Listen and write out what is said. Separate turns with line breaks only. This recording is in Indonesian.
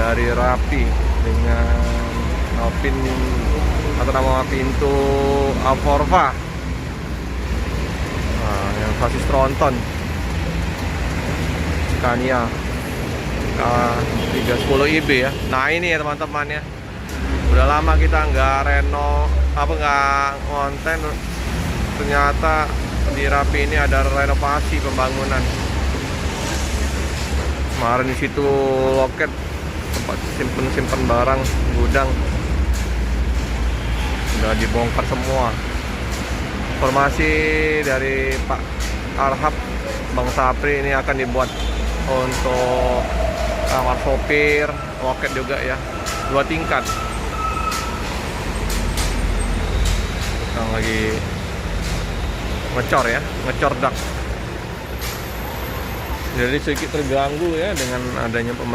dari Rapi dengan pin atau nama pintu Aforva. Nah, yang sasis tronton Scania K310 IB ya. Nah ini ya teman-teman ya, udah lama kita nggak nggak konten. Ternyata di Rapi ini ada renovasi pembangunan. Kemarin di situ loket tempat simpen barang, gudang udah dibongkar semua. Informasi dari Pak Arhab, Bang Sapri, ini akan dibuat untuk kamar sopir, loket juga ya, 2 tingkat. Yang lagi ngecor ya, ngecor dak. Jadi sedikit terganggu ya dengan adanya pembangunan.